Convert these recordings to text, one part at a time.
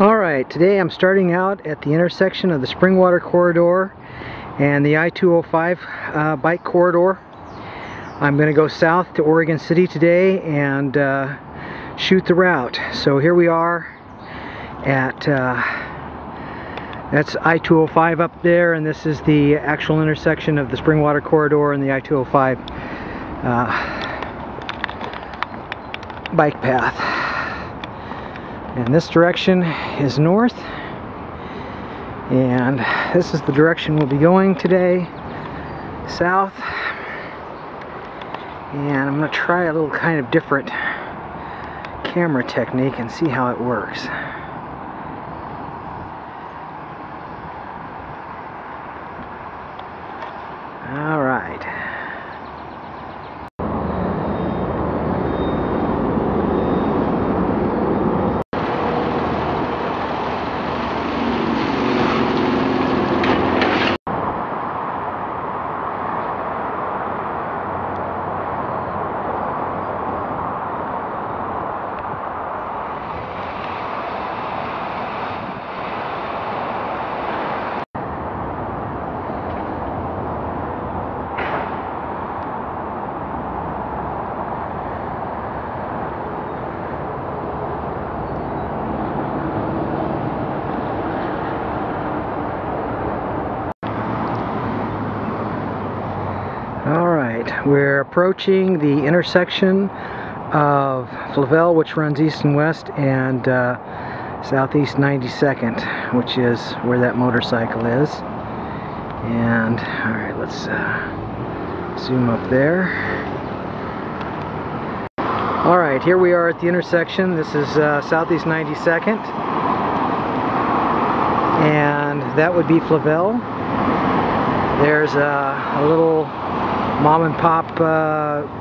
Alright, today I'm starting out at the intersection of the Springwater Corridor and the I-205 bike corridor. I'm going to go south to Oregon City today and shoot the route. So here we are at, that's I-205 up there, and this is the actual intersection of the Springwater Corridor and the I-205 bike path. And this direction is north, and this is the direction we'll be going today, south. And I'm going to try a little kind of different camera technique and see how it works. All right. Alright, we're approaching the intersection of Flavel, which runs east and west, and southeast 92nd, which is where that motorcycle is. And alright, let's zoom up there. Alright, here we are at the intersection. This is southeast 92nd, and that would be Flavel. There's a little mom and pop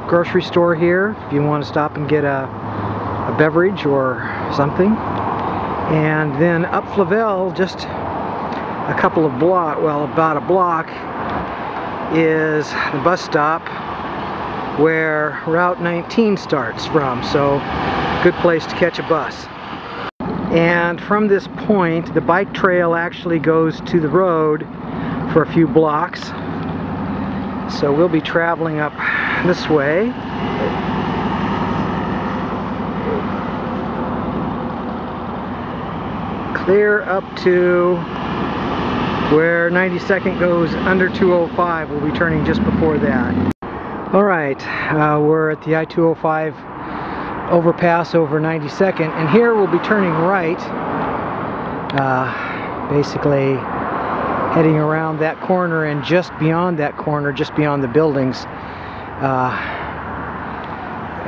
grocery store here if you want to stop and get a beverage or something. And then up Flavel, just a couple of blocks, well, about a block, is the bus stop where Route 19 starts from, so good place to catch a bus. And from this point, the bike trail actually goes to the road for a few blocks. So we'll be traveling up this way. Clear up to where 92nd goes under 205. We'll be turning just before that. Alright, we're at the I-205 overpass over 92nd, and here we'll be turning right, basically heading around that corner, and just beyond that corner, just beyond the buildings, you're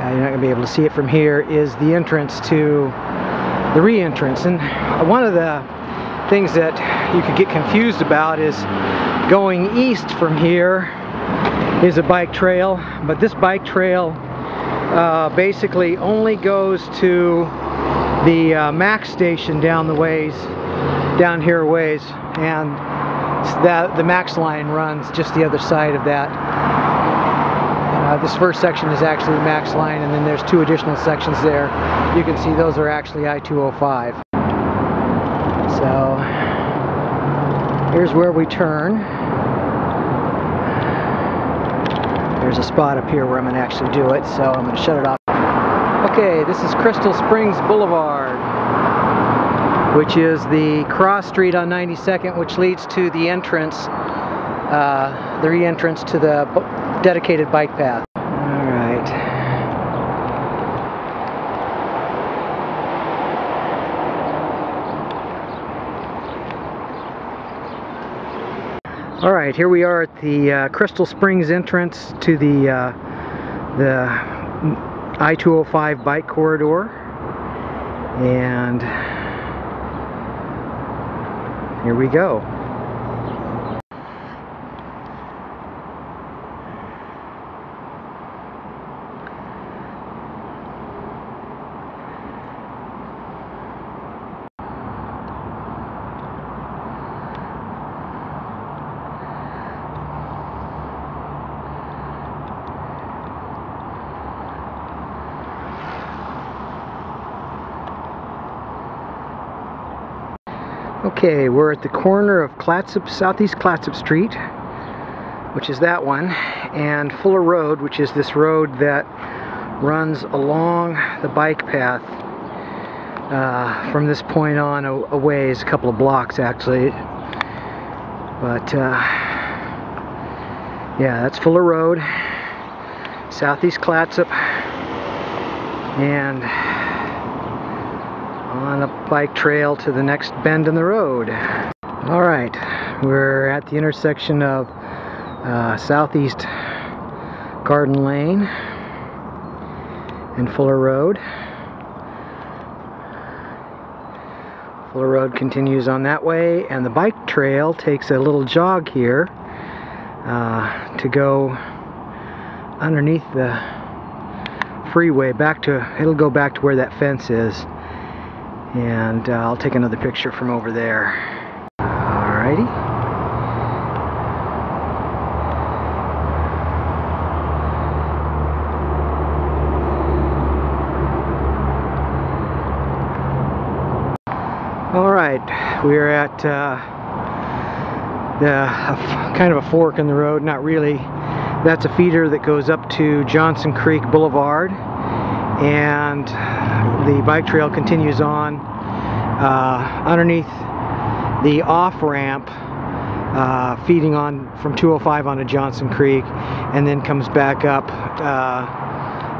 not going to be able to see it from here, is the entrance to the re-entrance. And one of the things that you could get confused about is going east from here is a bike trail, but this bike trail basically only goes to the Max station down the ways, down here ways, and that the Max line runs just the other side of that. This first section is actually the Max line, and then there's two additional sections there. You can see those are actually I-205. So here's where we turn. There's a spot up here where I'm going to actually do it, so I'm going to shut it off. Okay, this is Crystal Springs Boulevard, which is the cross street on 92nd, which leads to the entrance, the re-entrance to the dedicated bike path. Alright. Alright, here we are at the Crystal Springs entrance to the I-205 bike corridor, and here we go. Okay, we're at the corner of Southeast Clatsop Street, which is that one, and Fuller Road, which is this road that runs along the bike path from this point on a ways, a couple of blocks actually. But yeah, that's Fuller Road, Southeast Clatsop, and on a bike trail to the next bend in the road. Alright, we're at the intersection of Southeast Garden Lane and Fuller Road. Fuller Road continues on that way, and the bike trail takes a little jog here to go underneath the freeway it'll go back to where that fence is, and I'll take another picture from over there. Alrighty. Alright, we're at kind of a fork in the road, not really. That's a feeder that goes up to Johnson Creek Boulevard, and the bike trail continues on underneath the off-ramp, feeding on from 205 onto Johnson Creek, and then comes back up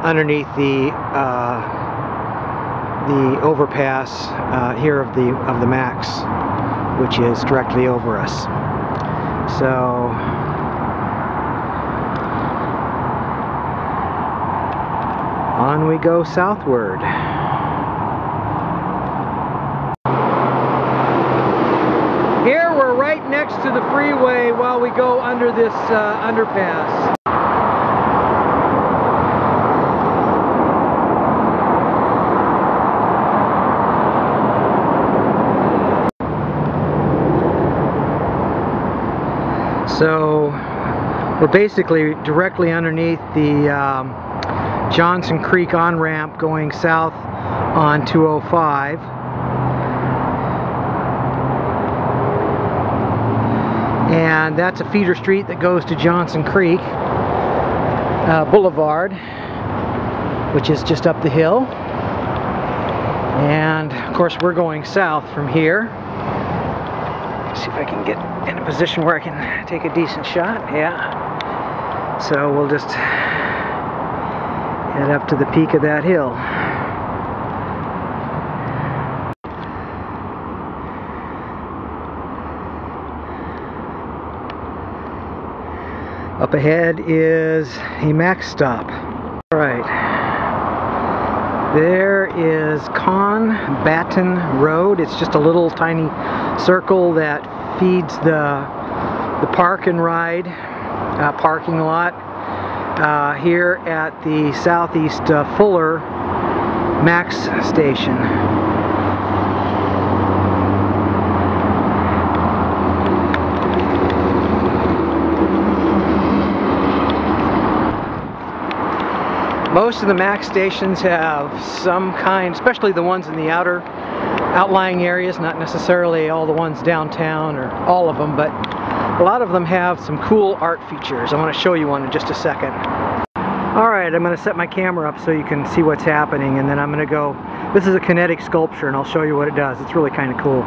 underneath the overpass here of the Max, which is directly over us. So on we go southward. Here we're right next to the freeway while we go under this underpass. So we're basically directly underneath the Johnson Creek on-ramp going south on 205. And that's a feeder street that goes to Johnson Creek Boulevard, which is just up the hill. And of course we're going south from here. See if I can get in a position where I can take a decent shot. Yeah. So we'll just head up to the peak of that hill. Up ahead is a Max stop. All right. There is Con-Baton Road. It's just a little tiny circle that feeds the park and ride parking lot here at the Southeast Fuller Max station. Most of the Max stations have some kind, especially the ones in the outlying areas, not necessarily all the ones downtown or all of them, but a lot of them have some cool art features. I want to show you one in just a second. Alright, I'm going to set my camera up so you can see what's happening, and then I'm going to go, this is a kinetic sculpture, and I'll show you what it does. It's really kind of cool.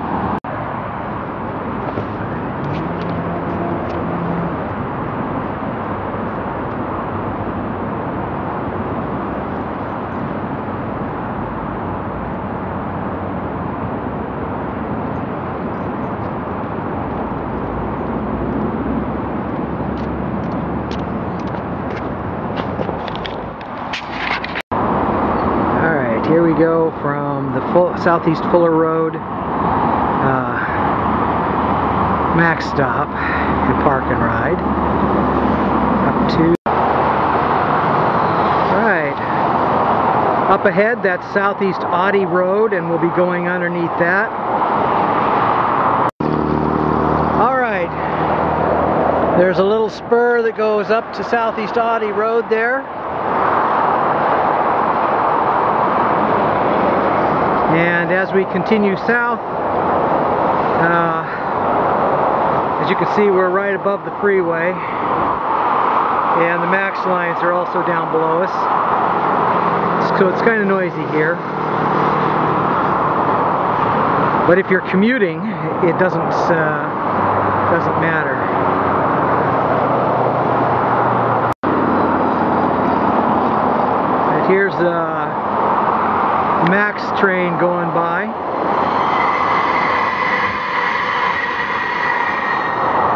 Here we go from the Southeast Fuller Road Max stop and park and ride up to. Alright, up ahead that's Southeast Audie Road, and we'll be going underneath that. Alright, there's a little spur that goes up to Southeast Audie Road there. And as we continue south, As you can see, we're right above the freeway, and the MAX lines are also down below us, so it's kind of noisy here. But if you're commuting, it doesn't matter. And here's the MAX train going by.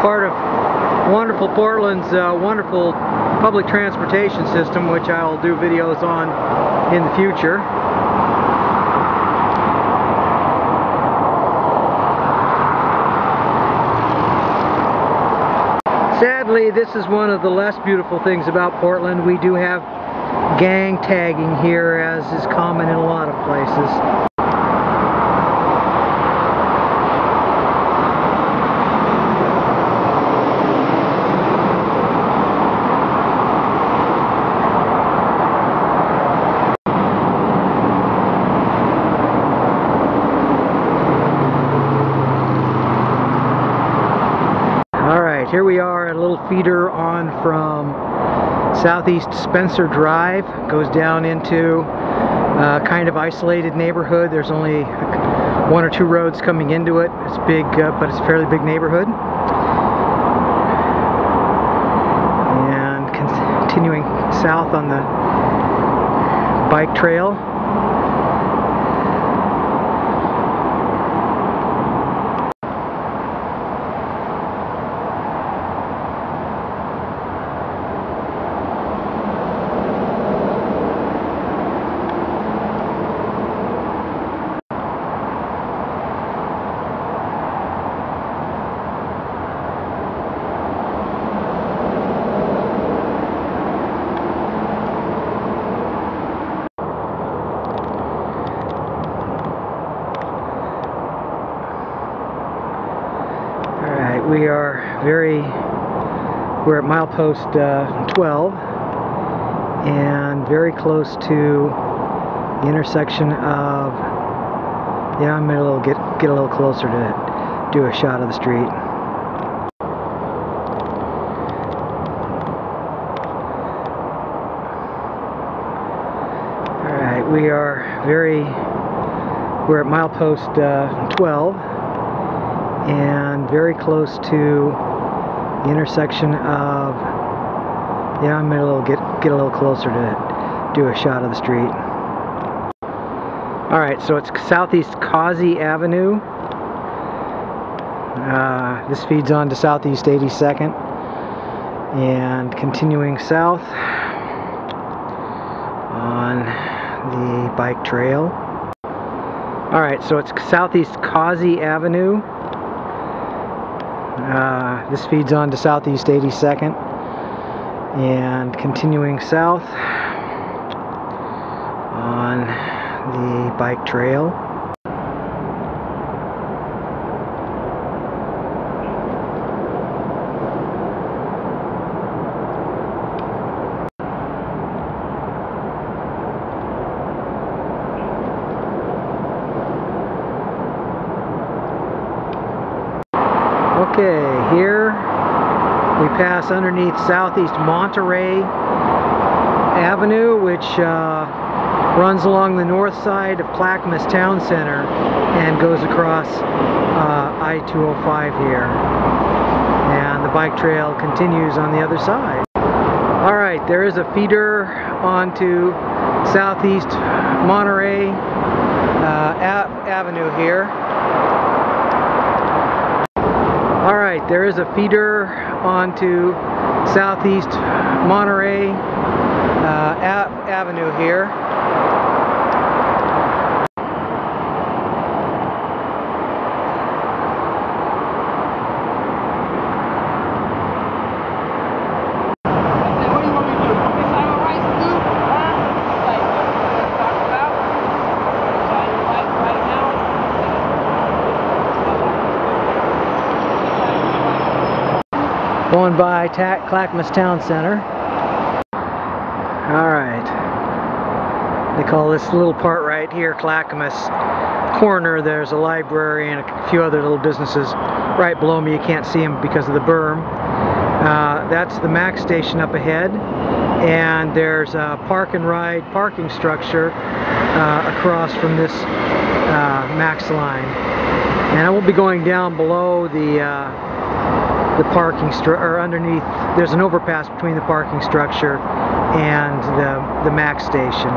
Part of wonderful Portland's wonderful public transportation system, which I'll do videos on in the future. Sadly, this is one of the less beautiful things about Portland. We do have gang tagging here, as is common in a lot of places. Here we are at a little feeder on from Southeast Spencer Drive. Goes down into a kind of isolated neighborhood. There's only one or two roads coming into it. It's big, but it's a fairly big neighborhood. And continuing south on the bike trail. We're at milepost 12 and very close to the intersection of, yeah, I'm gonna get a little closer to do a shot of the street. Alright, we're at milepost 12 and very close to the intersection of, yeah, I'm gonna get a little closer to do a shot of the street. Alright, so it's Southeast Causey Avenue. This feeds on to Southeast 82nd and continuing south on the bike trail. Alright, so it's Southeast Causey Avenue. This feeds on to Southeast 82nd and continuing south on the bike trail. Okay, here we pass underneath Southeast Monterey Avenue, which runs along the north side of Clackamas Town Center and goes across I-205 here. And the bike trail continues on the other side. Alright, there is a feeder onto Southeast Monterey Avenue here. Alright, there is a feeder onto Southeast Monterey Avenue here. Going by Clackamas Town Center. Alright. They call this little part right right here, Clackamas corner, there's a library and a few other little businesses right below me. You can't see them because of the berm. That's the MAX station up ahead, and there's a park and ride parking structure across from this MAX line. And I will be going down below the parking or underneath. There's an overpass between the parking structure and the MAX station.